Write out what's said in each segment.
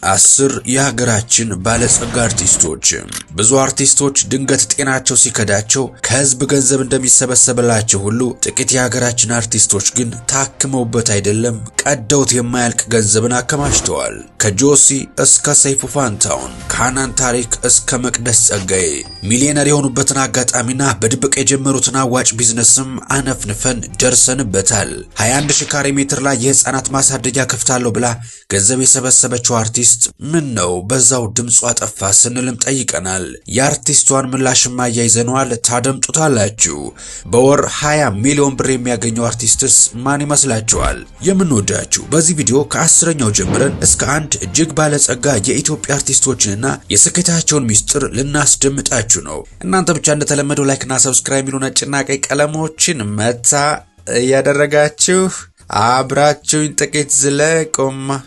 10 የሀገራችን ባለጸጋ አርቲስቶች። ብዙ አርቲስቶች ድንገት ጤናቸው ሲከዳቸው ከህዝብ ገንዘብ እንደሚሰበሰብላቸው ሁሉ ጥቂት የሀገራችን አርቲስቶች ግን ታክመውበት አይደለም ቀደውት የማያልቅ ገንዘብን አከማችተዋል። ከጆሲ እስከ ሰይፉ ፋንታውን፣ ከሃናን ታሪክ እስከ መቅደስ ጸጋዬ ሚሊዮነር የሆኑበትን አጋጣሚና በድብቅ የጀመሩትን አዋጭ ቢዝነስም አነፍንፈን ደርሰንበታል። 21 ሺህ ካሬ ሜትር ላይ የህፃናት ማሳደጊያ ከፍታለሁ ብላ ገንዘብ የሰበሰበችው አርቲስት ምን ነው በዛው ድምጿ ጠፋ ስንልም ጠይቀናል። የአርቲስቷን ምላሽማ ያይዘነዋል፣ ታደምጡታላችሁ። በወር 20 ሚሊዮን ብር የሚያገኘው አርቲስትስ ማን ይመስላችኋል? የምንወዳችሁ በዚህ ቪዲዮ ከ10ኛው ጀምረን እስከ አንድ እጅግ ባለጸጋ የኢትዮጵያ አርቲስቶችንና የስኬታቸውን ሚስጥር ልናስደምጣችሁ ነው። እናንተ ብቻ እንደተለመደው ላይክና ሰብስክራይብ የሚሉ ነጭና ቀይ ቀለሞችን መታ እያደረጋችሁ አብራችሁኝ ጥቂት ዝለቁማ።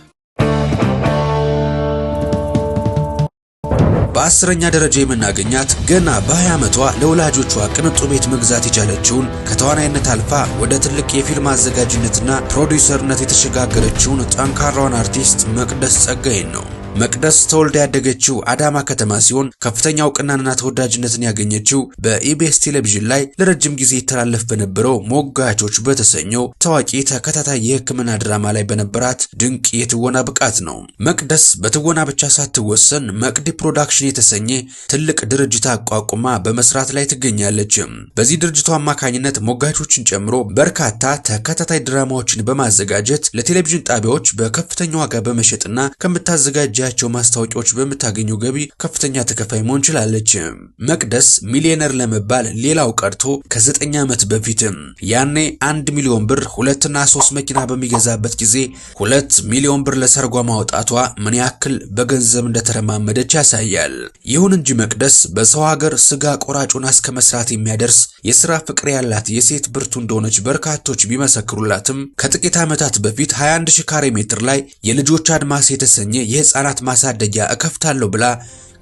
በ10ኛ ደረጃ የምናገኛት ገና በ20 ዓመቷ ለወላጆቿ ቅንጡ ቤት መግዛት የቻለችውን ከተዋናይነት አልፋ ወደ ትልቅ የፊልም አዘጋጅነትና ፕሮዲውሰርነት የተሸጋገረችውን ጠንካራዋን አርቲስት መቅደስ ጸጋዬን ነው። መቅደስ ተወልዳ ያደገችው አዳማ ከተማ ሲሆን ከፍተኛ እውቅናንና ተወዳጅነትን ያገኘችው በኢቢኤስ ቴሌቪዥን ላይ ለረጅም ጊዜ ይተላለፍ በነበረው ሞጋቾች በተሰኘው ታዋቂ ተከታታይ የሕክምና ድራማ ላይ በነበራት ድንቅ የትወና ብቃት ነው። መቅደስ በትወና ብቻ ሳትወሰን መቅዲ ፕሮዳክሽን የተሰኘ ትልቅ ድርጅት አቋቁማ በመስራት ላይ ትገኛለች። በዚህ ድርጅቱ አማካኝነት ሞጋቾችን ጨምሮ በርካታ ተከታታይ ድራማዎችን በማዘጋጀት ለቴሌቪዥን ጣቢያዎች በከፍተኛ ዋጋ በመሸጥና ከምታዘጋጅ ያቸው ማስታወቂያዎች በመታገኘው ገቢ ከፍተኛ ተከፋይ መሆን ችላለች። መቅደስ ሚሊዮነር ለመባል ሌላው ቀርቶ ከ9 ዓመት በፊትም ያኔ 1 ሚሊዮን ብር 2 እና 3 መኪና በሚገዛበት ጊዜ 2 ሚሊዮን ብር ለሰርጓ ማውጣቷ ምን ያክል በገንዘብ እንደተረማመደች ያሳያል። ይሁን እንጂ መቅደስ በሰው ሀገር ስጋ ቆራጩን እስከ መስራት የሚያደርስ የሥራ ፍቅር ያላት የሴት ብርቱ እንደሆነች በርካቶች ቢመሰክሩላትም ከጥቂት ዓመታት በፊት 21 ሺህ ካሬ ሜትር ላይ የልጆች አድማስ የተሰኘ የህፃናት ማሳደጊያ እከፍታለሁ ብላ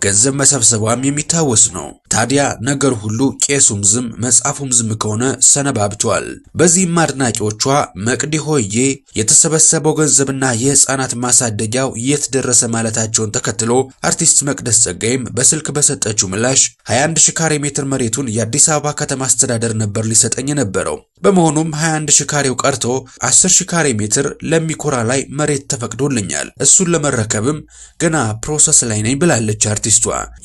ገንዘብ መሰብሰቧም የሚታወስ ነው። ታዲያ ነገር ሁሉ ቄሱም ዝም መጽሐፉም ዝም ከሆነ ሰነባብቷል። በዚህም አድናቂዎቿ መቅዲ ሆዬ የተሰበሰበው ገንዘብና የህፃናት ማሳደጊያው የት ደረሰ ማለታቸውን ተከትሎ አርቲስት መቅደስ ጸጋዬም በስልክ በሰጠችው ምላሽ 21 ሺህ ካሬ ሜትር መሬቱን የአዲስ አበባ ከተማ አስተዳደር ነበር ሊሰጠኝ የነበረው። በመሆኑም 21 ሺህ ካሬው ቀርቶ 10 ሺህ ካሬ ሜትር ለሚኮራ ላይ መሬት ተፈቅዶልኛል። እሱን ለመረከብም ገና ፕሮሰስ ላይ ነኝ ብላለች አርቲስቷ።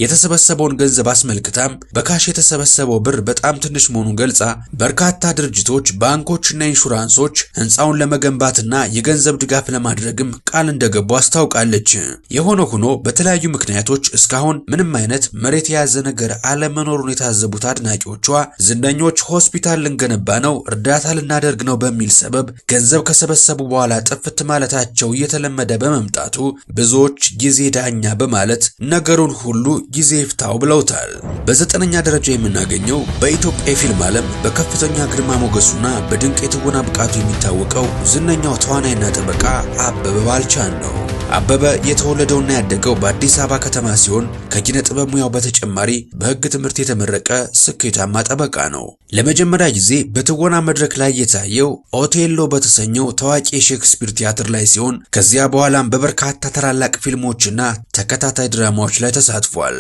የተሰበሰበውን ገንዘብ አስመልክታም በካሽ የተሰበሰበው ብር በጣም ትንሽ መሆኑን ገልጻ በርካታ ድርጅቶች፣ ባንኮችና ኢንሹራንሶች ህንፃውን ለመገንባትና የገንዘብ ድጋፍ ለማድረግም ቃል እንደገቡ አስታውቃለች። የሆነ ሆኖ በተለያዩ ምክንያቶች እስካሁን ምንም አይነት መሬት የያዘ ነገር አለመኖሩን የታዘቡት አድናቂዎቿ ዝነኞች ሆስፒታል ልንገነባ ነው፣ እርዳታ ልናደርግ ነው በሚል ሰበብ ገንዘብ ከሰበሰቡ በኋላ ጥፍት ማለታቸው እየተለመደ በመምጣቱ ብዙዎች ጊዜ ዳኛ በማለት ነገሩን ሁሉ ጊዜ ይፍታው ብለውታል። በ9ኛ ደረጃ የምናገኘው በኢትዮጵያ የፊልም ዓለም በከፍተኛ ግርማ ሞገሱና በድንቅ የትወና ብቃቱ የሚታወቀው ዝነኛው ተዋናይና ጠበቃ አበበ ባልቻን ነው። አበበ የተወለደውና ያደገው በአዲስ አበባ ከተማ ሲሆን ከኪነ ጥበብ ሙያው በተጨማሪ በሕግ ትምህርት የተመረቀ ስኬታማ ጠበቃ ነው። ለመጀመሪያ ጊዜ በትወና መድረክ ላይ የታየው ኦቴሎ በተሰኘው ታዋቂ የሼክስፒር ቲያትር ላይ ሲሆን ከዚያ በኋላም በበርካታ ታላላቅ ፊልሞችና ተከታታይ ድራማዎች ላይ ተሳትፏል።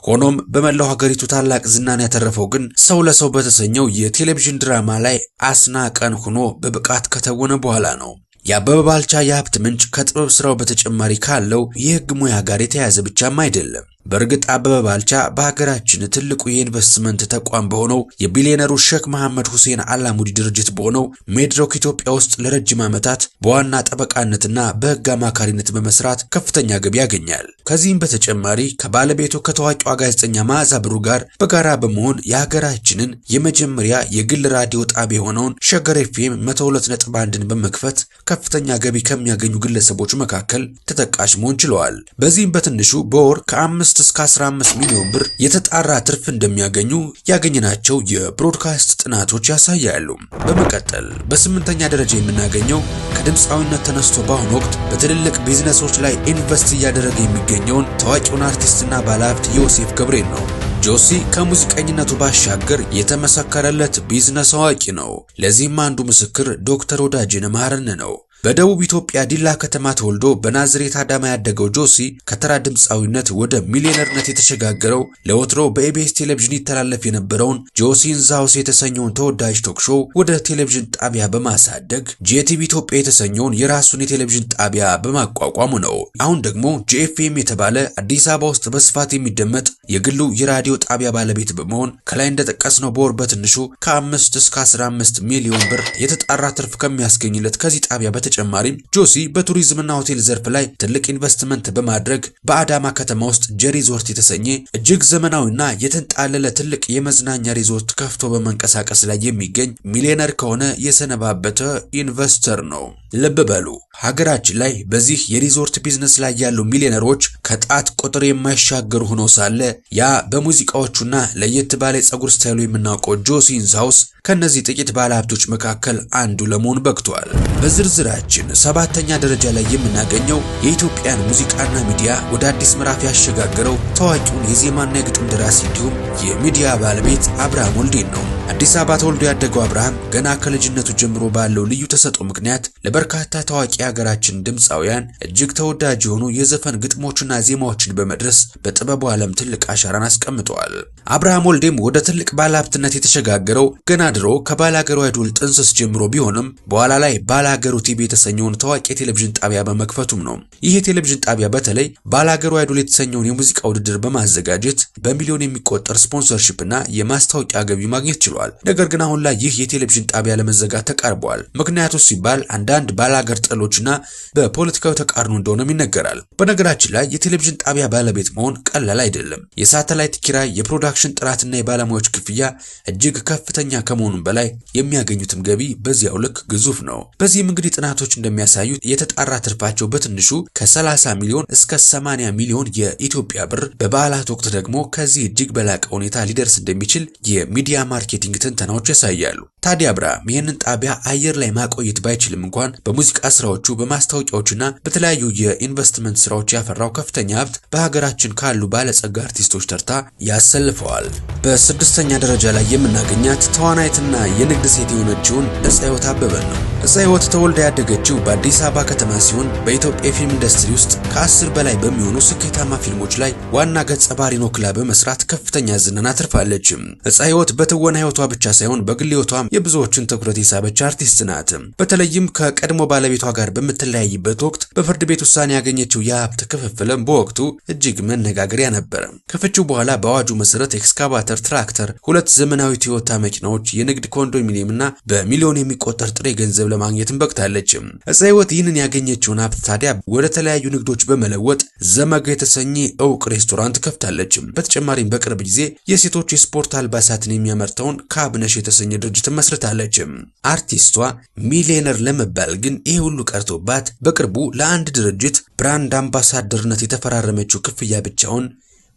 ሆኖም በመላው ሀገሪቱ ታላቅ ዝናን ያተረፈው ግን ሰው ለሰው በተሰኘው የቴሌቪዥን ድራማ ላይ አስናቀን ሆኖ በብቃት ከተወነ በኋላ ነው። የአበበ ባልቻ የሀብት ምንጭ ከጥበብ ስራው በተጨማሪ ካለው የህግ ሙያ ጋር የተያያዘ ብቻም አይደለም። በእርግጥ አበበ ባልቻ በሀገራችን ትልቁ የኢንቨስትመንት ተቋም በሆነው የቢሊዮነሩ ሼክ መሐመድ ሁሴን አላሙዲ ድርጅት በሆነው ሜድሮክ ኢትዮጵያ ውስጥ ለረጅም ዓመታት በዋና ጠበቃነትና በህግ አማካሪነት በመስራት ከፍተኛ ገቢ ያገኛል። ከዚህም በተጨማሪ ከባለቤቱ ከታዋቂዋ ጋዜጠኛ መዓዛ ብሩ ጋር በጋራ በመሆን የሀገራችንን የመጀመሪያ የግል ራዲዮ ጣቢያ የሆነውን ሸገር ኤፍኤም 102.1ን በመክፈት ከፍተኛ ገቢ ከሚያገኙ ግለሰቦች መካከል ተጠቃሽ መሆን ችለዋል። በዚህም በትንሹ በወር ከ5 እስከ 15 ሚሊዮን ብር የተጣራ ትርፍ እንደሚያገኙ ያገኘናቸው የብሮድካስት ጥናቶች ያሳያሉ። በመቀጠል በ8ኛ ደረጃ የምናገኘው ከድምፃዊነት ተነስቶ በአሁኑ ወቅት በትልልቅ ቢዝነሶች ላይ ኢንቨስት እያደረገ የሚገኘውን ታዋቂውን አርቲስትና ባለሀብት ዮሴፍ ገብሬን ነው። ጆሲ ከሙዚቀኝነቱ ባሻገር የተመሰከረለት ቢዝነስ አዋቂ ነው። ለዚህም አንዱ ምስክር ዶክተር ወዳጅነህ መሐረነ ነው። በደቡብ ኢትዮጵያ ዲላ ከተማ ተወልዶ በናዝሬት አዳማ ያደገው ጆሲ ከተራ ድምፃዊነት ወደ ሚሊዮነርነት የተሸጋገረው ለወትሮ በኢቢኤስ ቴሌቪዥን ይተላለፍ የነበረውን ጆሲ ኢን ዘ ሃውስ የተሰኘውን ተወዳጅ ቶክ ሾው ወደ ቴሌቪዥን ጣቢያ በማሳደግ ጂቲቪ ኢትዮጵያ የተሰኘውን የራሱን የቴሌቪዥን ጣቢያ በማቋቋሙ ነው። አሁን ደግሞ ጂኤፍኤም የተባለ አዲስ አበባ ውስጥ በስፋት የሚደመጥ የግሉ የራዲዮ ጣቢያ ባለቤት በመሆን ከላይ እንደጠቀስነው በወር በትንሹ ከ5 እስከ 15 ሚሊዮን ብር የተጣራ ትርፍ ከሚያስገኝለት ከዚህ ጣቢያ በተጨማሪም ጆሲ በቱሪዝምና ሆቴል ዘርፍ ላይ ትልቅ ኢንቨስትመንት በማድረግ በአዳማ ከተማ ውስጥ ጀሪዞርት የተሰኘ እጅግ ዘመናዊና የተንጣለለ ትልቅ የመዝናኛ ሪዞርት ከፍቶ በመንቀሳቀስ ላይ የሚገኝ ሚሊዮነር ከሆነ የሰነባበተ ኢንቨስተር ነው። ልብ በሉ፣ ሀገራችን ላይ በዚህ የሪዞርት ቢዝነስ ላይ ያሉ ሚሊዮነሮች ከጣት ቁጥር የማይሻገሩ ሆኖ ሳለ ያ በሙዚቃዎቹና ለየት ባለ ጸጉር ስታይሉ የምናውቀው ጆሲ ኢን ዘ ሃውስ ከነዚህ ጥቂት ባለሀብቶች መካከል አንዱ ለመሆን በቅቷል። በዝርዝራችን 7ኛ ደረጃ ላይ የምናገኘው የኢትዮጵያን ሙዚቃና ሚዲያ ወደ አዲስ ምዕራፍ ያሸጋገረው ታዋቂውን የዜማና የግጥም ደራሲ እንዲሁም የሚዲያ ባለቤት አብርሃም ወልዴን ነው። አዲስ አበባ ተወልዶ ያደገው አብርሃም ገና ከልጅነቱ ጀምሮ ባለው ልዩ ተሰጥኦ ምክንያት ለበርካታ ታዋቂ ሀገራችን ድምፃውያን እጅግ ተወዳጅ የሆኑ የዘፈን ግጥሞችና ዜማዎችን በመድረስ በጥበቡ ዓለም ትልቅ አሻራን አስቀምጠዋል። አብርሃም ወልዴም ወደ ትልቅ ባለሀብትነት የተሸጋገረው ገና ድሮ ከባላገሩ አይዶል ጥንስስ ጀምሮ ቢሆንም በኋላ ላይ ባላገሩ ቲቪ የተሰኘውን ታዋቂ የቴሌቪዥን ጣቢያ በመክፈቱም ነው። ይህ የቴሌቪዥን ጣቢያ በተለይ ባላገሩ አይዶል የተሰኘውን የሙዚቃ ውድድር በማዘጋጀት በሚሊዮን የሚቆጠር ስፖንሰርሺፕና የማስታወቂያ ገቢ ማግኘት ችሏል። ነገር ግን አሁን ላይ ይህ የቴሌቪዥን ጣቢያ ለመዘጋት ተቃርቧል። ምክንያቱ ሲባል አንዳንድ ባላገር ጥሎችና በፖለቲካው ተቃርኖ እንደሆነም ይነገራል። በነገራችን ላይ የቴሌቪዥን ጣቢያ ባለቤት መሆን ቀላል አይደለም። የሳተላይት ኪራይ፣ የፕሮዳክሽን ጥራትና የባለሙያዎች ክፍያ እጅግ ከፍተኛ ከመሆኑም በላይ የሚያገኙትም ገቢ በዚያው ልክ ግዙፍ ነው። በዚህም እንግዲህ ጥናቶች እንደሚያሳዩት የተጣራ ትርፋቸው በትንሹ ከ30 ሚሊዮን እስከ 80 ሚሊዮን የኢትዮጵያ ብር፣ በበዓላት ወቅት ደግሞ ከዚህ እጅግ በላቀ ሁኔታ ሊደርስ እንደሚችል የሚዲያ ማርኬቲንግ ትንተናዎች ያሳያሉ። ታዲያ አብርሃም ይህንን ጣቢያ አየር ላይ ማቆየት ባይችልም እንኳን በሙዚቃ ስራዎቹ፣ በማስታወቂያዎችና በተለያዩ የኢንቨስትመንት ስራዎች ያፈራው ከፍተኛ ሀብት በሀገራችን ካሉ ባለጸጋ አርቲስቶች ተርታ ያሰልፈዋል። በ6ኛ ደረጃ ላይ የምናገኛት ተዋናይትና የንግድ ሴት የሆነችውን እፀህይወት አበበን ነው። እፀህይወት ተወልዳ ያደገችው በአዲስ አበባ ከተማ ሲሆን በኢትዮጵያ የፊልም ኢንዱስትሪ ውስጥ ከ10 በላይ በሚሆኑ ስኬታማ ፊልሞች ላይ ዋና ገጸ ባህሪን ወክላ በመስራት ከፍተኛ ዝናን አትርፋለች። እፀህይወት በትወና ህይወቷ ብቻ ሳይሆን በግል ህይወቷም የብዙዎችን ትኩረት የሳበች አርቲስት ናት። በተለይም ከቀድሞ ባለቤቷ ጋር በምትለያይበት ወቅት በፍርድ ቤት ውሳኔ ያገኘችው የሀብት ክፍፍልም በወቅቱ እጅግ መነጋገሪያ ነበር። ከፍቺው በኋላ በአዋጁ መሰረት ኤክስካቫተር፣ ትራክተር፣ 2 ዘመናዊ ቶዮታ መኪናዎች፣ የንግድ ኮንዶሚኒየምና በሚሊዮን የሚቆጠር ጥሬ ገንዘብ ለማግኘትም በቅታለች። እፀህይወት ይህንን ያገኘችውን ሀብት ታዲያ ወደ ተለያዩ ንግዶች በመለወጥ ዘመጋ የተሰኘ እውቅ ሬስቶራንት ከፍታለች። በተጨማሪም በቅርብ ጊዜ የሴቶች የስፖርት አልባሳትን የሚያመርተውን ካብነሽ የተሰኘ ድርጅት መስርታለች። አርቲስቷ ሚሊዮነር ለመባል ግን ይሄ ሁሉ ቀርቶባት በቅርቡ ለአንድ ድርጅት ብራንድ አምባሳደርነት የተፈራረመችው ክፍያ ብቻውን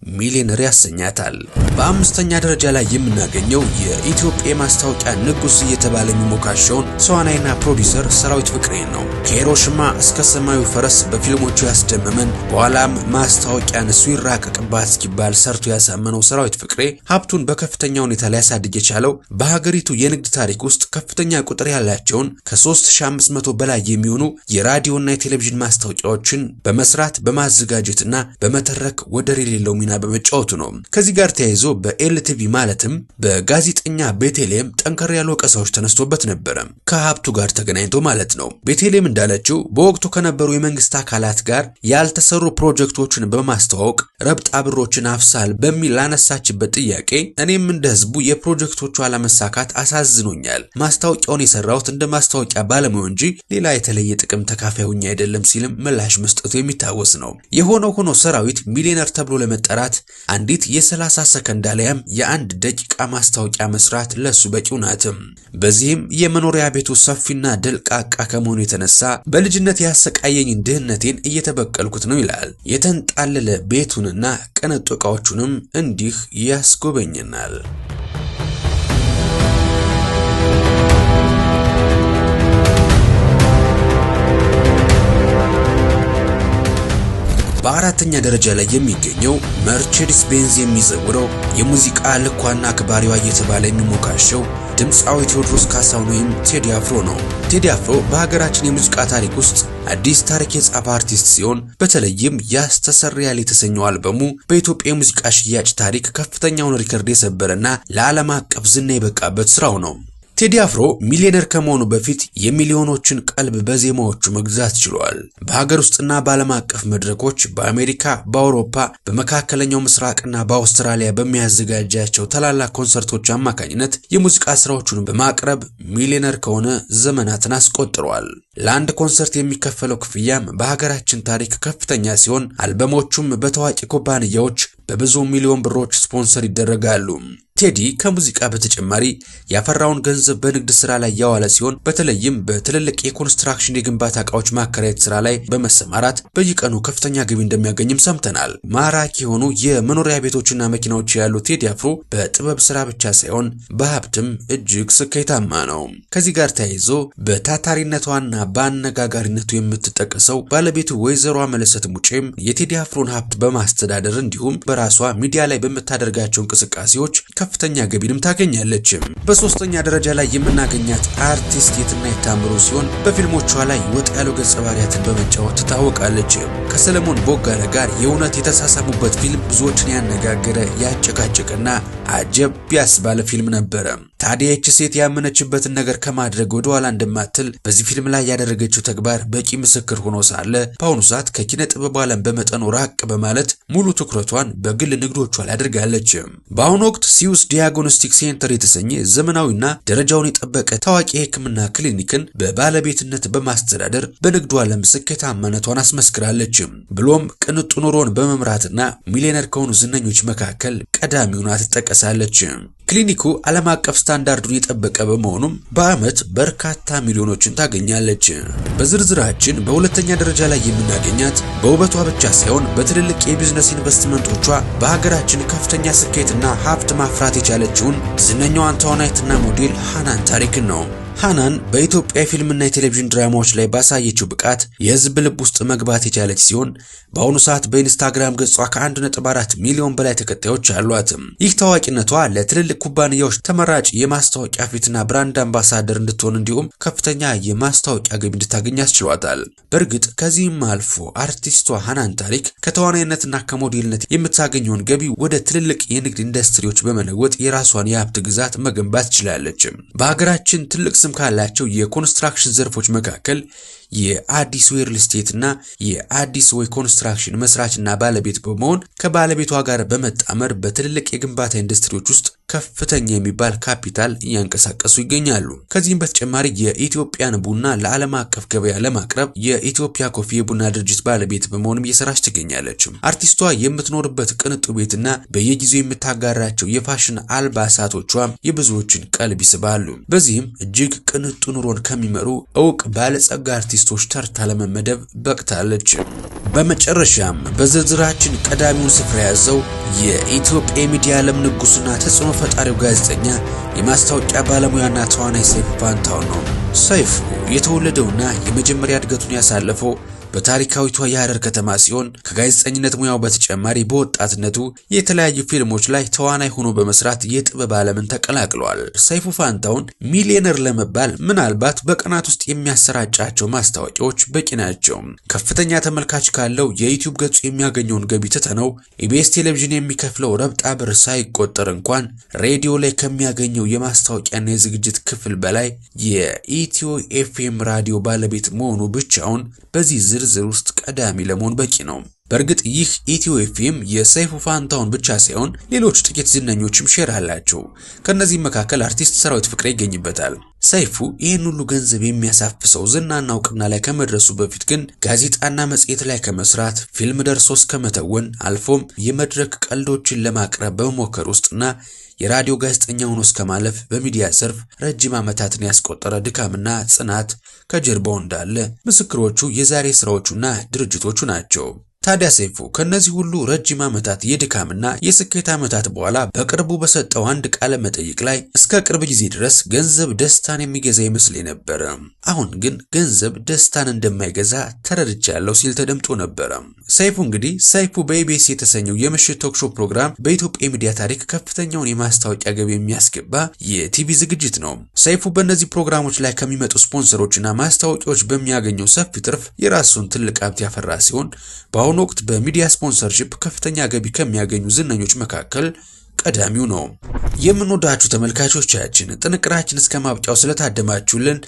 ሚሊዮነር ያሰኛታል። በ5ኛ ደረጃ ላይ የምናገኘው የኢትዮጵያ ማስታወቂያ ንጉስ እየተባለ የሚሞካሸውን ተዋናይና ፕሮዲዩሰር ሰራዊት ፍቅሬን ነው። ከሂሮሺማ እስከ ሰማያዊ ፈረስ በፊልሞቹ ያስደመመን፣ በኋላም ማስታወቂያን እሱ ይራቀቅባት እስኪባል ሰርቶ ያሳመነው ሰራዊት ፍቅሬ ሀብቱን በከፍተኛ ሁኔታ ሊያሳድግ የቻለው በሀገሪቱ የንግድ ታሪክ ውስጥ ከፍተኛ ቁጥር ያላቸውን ከ3500 በላይ የሚሆኑ የራዲዮና የቴሌቪዥን ማስታወቂያዎችን በመስራት በማዘጋጀትና በመተረክ ወደር የሌለው ሚና በመጫወቱ ነው። ከዚህ ጋር ተያይዞ በኤልቲቪ ማለትም በጋዜጠኛ ቤቴሌም ጠንከር ያሉ ወቀሳዎች ተነስቶበት ነበር። ከሀብቱ ጋር ተገናኝቶ ማለት ነው። ቤቴሌም እንዳለችው በወቅቱ ከነበሩ የመንግስት አካላት ጋር ያልተሰሩ ፕሮጀክቶችን በማስተዋወቅ ረብጣ ብሮችን አፍሳል በሚል ላነሳችበት ጥያቄ እኔም እንደ ህዝቡ የፕሮጀክቶቹ አለመሳካት አሳዝኖኛል፣ ማስታወቂያውን የሰራሁት እንደ ማስታወቂያ ባለሙያ እንጂ ሌላ የተለየ ጥቅም ተካፋይ ሆኜ አይደለም ሲልም ምላሽ መስጠቱ የሚታወስ ነው። የሆነው ሆኖ ሰራዊት ሚሊዮነር ተብሎ ለመጠራት አንዲት የ30 ሰከንድ አለያም የ1 ደቂቃ ማስታወቂያ መስራት ለሱ በቂው ናት። በዚህም የመኖሪያ ቤቱ ሰፊና ደልቃቃ ከመሆኑ የተነሳ በልጅነት ያሰቃየኝ ድህነቴን እየተበቀልኩት ነው ይላል። የተንጣለለ ቤቱንና ቅንጡ ዕቃዎቹንም እንዲህ ያስጎበኘናል። በአራተኛ ደረጃ ላይ የሚገኘው መርቼዲስ ቤንዝ የሚዘውረው የሙዚቃ ልኳና አክባሪዋ እየተባለ የሚሞካሸው ድምፃዊ ቴዎድሮስ ካሳሁን ወይም ቴዲ አፍሮ ነው። ቴዲ አፍሮ በሀገራችን የሙዚቃ ታሪክ ውስጥ አዲስ ታሪክ የጻፈ አርቲስት ሲሆን በተለይም ያስተሰርያል የተሰኘው አልበሙ በኢትዮጵያ የሙዚቃ ሽያጭ ታሪክ ከፍተኛውን ሪከርድ የሰበረና ለዓለም አቀፍ ዝና የበቃበት ስራው ነው። ቴዲ አፍሮ ሚሊዮነር ከመሆኑ በፊት የሚሊዮኖችን ቀልብ በዜማዎቹ መግዛት ችሏል። በሀገር ውስጥና በዓለም አቀፍ መድረኮች በአሜሪካ፣ በአውሮፓ፣ በመካከለኛው ምስራቅና በአውስትራሊያ በሚያዘጋጃቸው ታላላቅ ኮንሰርቶች አማካኝነት የሙዚቃ ስራዎቹን በማቅረብ ሚሊዮነር ከሆነ ዘመናትን አስቆጥሯል። ለአንድ ኮንሰርት የሚከፈለው ክፍያም በሀገራችን ታሪክ ከፍተኛ ሲሆን አልበሞቹም በታዋቂ ኩባንያዎች በብዙ ሚሊዮን ብሮች ስፖንሰር ይደረጋሉ። ቴዲ ከሙዚቃ በተጨማሪ ያፈራውን ገንዘብ በንግድ ስራ ላይ ያዋለ ሲሆን በተለይም በትልልቅ የኮንስትራክሽን የግንባታ ዕቃዎች ማከራየት ስራ ላይ በመሰማራት በየቀኑ ከፍተኛ ገቢ እንደሚያገኝም ሰምተናል። ማራኪ የሆኑ የመኖሪያ ቤቶችና መኪናዎች ያሉት ቴዲ አፍሮ በጥበብ ስራ ብቻ ሳይሆን በሀብትም እጅግ ስኬታማ ነው። ከዚህ ጋር ተያይዞ በታታሪነቷና በአነጋጋሪነቱ የምትጠቀሰው ባለቤቱ ወይዘሮ መለሰት ሙጬም የቴዲ አፍሮን ሀብት በማስተዳደር እንዲሁም በራሷ ሚዲያ ላይ በምታደርጋቸው እንቅስቃሴዎች ከፍተኛ ገቢንም ታገኛለች። በሶስተኛ ደረጃ ላይ የምናገኛት አርቲስት የትናየት ታምሩ ሲሆን በፊልሞቿ ላይ ወጥ ያሉ ገጸ ባህሪያትን በመጫወት ትታወቃለች። ከሰለሞን ቦጋለ ጋር የእውነት የተሳሳሙበት ፊልም ብዙዎችን ያነጋገረ ያጨቃጨቀና አጀብ ያስባለ ፊልም ነበረ። ታዲያ ይህች ሴት ያመነችበትን ነገር ከማድረግ ወደ ኋላ እንደማትል በዚህ ፊልም ላይ ያደረገችው ተግባር በቂ ምስክር ሆኖ ሳለ በአሁኑ ሰዓት ከኪነ ጥበብ ዓለም በመጠኑ ራቅ በማለት ሙሉ ትኩረቷን በግል ንግዶቿ ላይ አድርጋለች። በአሁኑ ወቅት ሲዩስ ዲያግኖስቲክ ሴንተር የተሰኘ ዘመናዊና ደረጃውን የጠበቀ ታዋቂ የሕክምና ክሊኒክን በባለቤትነት በማስተዳደር በንግዱ ዓለም ስኬታማነቷን አስመስክራለች። ብሎም ቅንጡ ኑሮን በመምራትና ሚሊዮነር ከሆኑ ዝነኞች መካከል ቀዳሚውና ትጠቀሳለች። ክሊኒኩ ዓለም አቀፍ ስታንዳርዱን የጠበቀ በመሆኑም በአመት በርካታ ሚሊዮኖችን ታገኛለች። በዝርዝራችን በሁለተኛ ደረጃ ላይ የምናገኛት በውበቷ ብቻ ሳይሆን በትልልቅ የቢዝነስ ኢንቨስትመንቶቿ በሀገራችን ከፍተኛ ስኬትና ሀብት ማፍራት የቻለችውን ዝነኛዋን ተዋናይትና ሞዴል ሃናን ታሪክን ነው። ሃናን በኢትዮጵያ ፊልምና የቴሌቪዥን ድራማዎች ላይ ባሳየችው ብቃት የህዝብ ልብ ውስጥ መግባት የቻለች ሲሆን በአሁኑ ሰዓት በኢንስታግራም ገጿ ከ1.4 ሚሊዮን በላይ ተከታዮች አሏት። ይህ ታዋቂነቷ ለትልልቅ ኩባንያዎች ተመራጭ የማስታወቂያ ፊትና ብራንድ አምባሳደር እንድትሆን እንዲሁም ከፍተኛ የማስታወቂያ ገቢ እንድታገኝ ያስችሏታል። በእርግጥ ከዚህም አልፎ አርቲስቷ ሃናን ታሪክ ከተዋናይነትና ከሞዴልነት የምታገኘውን ገቢ ወደ ትልልቅ የንግድ ኢንዱስትሪዎች በመለወጥ የራሷን የሀብት ግዛት መገንባት ትችላለች። በሀገራችን ትልቅ ስም ካላቸው የኮንስትራክሽን ዘርፎች መካከል የአዲስ ዌይ ሪል ስቴት እና የአዲስ ዌይ ኮንስትራክሽን መስራችና ባለቤት በመሆን ከባለቤቷ ጋር በመጣመር በትልልቅ የግንባታ ኢንዱስትሪዎች ውስጥ ከፍተኛ የሚባል ካፒታል እያንቀሳቀሱ ይገኛሉ። ከዚህም በተጨማሪ የኢትዮጵያን ቡና ለዓለም አቀፍ ገበያ ለማቅረብ የኢትዮጵያ ኮፊ የቡና ድርጅት ባለቤት በመሆንም እየሰራች ትገኛለች። አርቲስቷ የምትኖርበት ቅንጡ ቤትና በየጊዜው የምታጋራቸው የፋሽን አልባሳቶቿ የብዙዎችን ቀልብ ይስባሉ። በዚህም እጅግ ቅንጡ ኑሮን ከሚመሩ እውቅ ባለጸጋ አርቲስቶች ተርታ ለመመደብ በቅታለች። በመጨረሻም በዝርዝራችን ቀዳሚውን ስፍራ ያዘው የኢትዮጵያ የሚዲያ ዓለም ንጉስና ተጽዕኖ ፈጣሪው ጋዜጠኛ የማስታወቂያ ባለሙያና ተዋናይ ሰይፉ ፋንታሁን ነው። ሰይፉ የተወለደውና የመጀመሪያ እድገቱን ያሳለፈው በታሪካዊቷ የሐረር ከተማ ሲሆን ከጋዜጠኝነት ሙያው በተጨማሪ በወጣትነቱ የተለያዩ ፊልሞች ላይ ተዋናይ ሆኖ በመስራት የጥበብ ዓለምን ተቀላቅሏል። ሰይፉ ፋንታሁን ሚሊዮነር ለመባል ምናልባት በቀናት ውስጥ የሚያሰራጫቸው ማስታወቂያዎች በቂ ናቸው። ከፍተኛ ተመልካች ካለው የዩቲዩብ ገጹ የሚያገኘውን ገቢ ትተነው ኢቢኤስ ቴሌቪዥን የሚከፍለው ረብጣ ብር ሳይቆጠር እንኳን ሬዲዮ ላይ ከሚያገኘው የማስታወቂያና የዝግጅት ክፍል በላይ የኢትዮ ኤፍኤም ራዲዮ ባለቤት መሆኑ ብቻውን በዚህ ዝርዝር ውስጥ ቀዳሚ ለመሆን በቂ ነው። በእርግጥ ይህ ኢትዮ ኤፍኤም የሰይፉ ፋንታሁን ብቻ ሳይሆን ሌሎች ጥቂት ዝነኞችም ሼር አላቸው። ከነዚህም መካከል አርቲስት ሰራዊት ፍቅሬ ይገኝበታል። ሰይፉ ይህን ሁሉ ገንዘብ የሚያሳፍሰው ዝናና እውቅና ላይ ከመድረሱ በፊት ግን ጋዜጣና መጽሔት ላይ ከመስራት ፊልም ደርሶ እስከ መተወን አልፎም የመድረክ ቀልዶችን ለማቅረብ በመሞከር ውስጥና የራዲዮ ጋዜጠኛ ሆኖ እስከ ማለፍ በሚዲያ ዘርፍ ረጅም ዓመታትን ያስቆጠረ ድካምና ጽናት ከጀርባው እንዳለ ምስክሮቹ የዛሬ ስራዎቹና ድርጅቶቹ ናቸው። ታዲያ ሰይፉ ከነዚህ ሁሉ ረጅም ዓመታት የድካምና የስኬት ዓመታት በኋላ በቅርቡ በሰጠው አንድ ቃለ መጠይቅ ላይ እስከ ቅርብ ጊዜ ድረስ ገንዘብ ደስታን የሚገዛ ይመስለኝ ነበር፣ አሁን ግን ገንዘብ ደስታን እንደማይገዛ ተረድቻለሁ ሲል ተደምጦ ነበር። ሰይፉ እንግዲህ ሰይፉ በኢቢኤስ የተሰኘው የምሽት ቶክ ሾው ፕሮግራም በኢትዮጵያ ሚዲያ ታሪክ ከፍተኛውን የማስታወቂያ ገቢ የሚያስገባ የቲቪ ዝግጅት ነው። ሰይፉ በእነዚህ ፕሮግራሞች ላይ ከሚመጡ ስፖንሰሮችና ማስታወቂያዎች በሚያገኘው ሰፊ ትርፍ የራሱን ትልቅ ሀብት ያፈራ ሲሆን በአሁኑ ወቅት በሚዲያ ስፖንሰርሺፕ ከፍተኛ ገቢ ከሚያገኙ ዝነኞች መካከል ቀዳሚው ነው። የምንወዳችሁ ተመልካቾቻችን ጥንቅራችን እስከ ማብቂያው ስለታደማችሁልን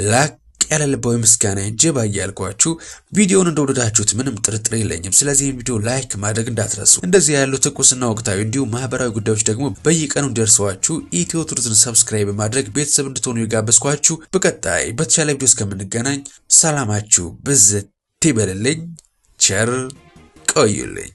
ላክ ያለ ልባዊ ምስጋና እንጀባ እያልኳችሁ ቪዲዮውን እንደወደዳችሁት ምንም ጥርጥር የለኝም። ስለዚህ ቪዲዮ ላይክ ማድረግ እንዳትረሱ። እንደዚህ ያሉ ትኩስና ወቅታዊ እንዲሁም ማህበራዊ ጉዳዮች ደግሞ በየቀኑ ደርሰዋችሁ ኢትዮ ቱሪዝም ሰብስክራይብ ማድረግ ቤተሰብ እንድትሆኑ የጋበዝኳችሁ። በቀጣይ በተሻለ ቪዲዮ እስከምንገናኝ ሰላማችሁ ብዝት ይበልልኝ። ቸር ቆዩልኝ።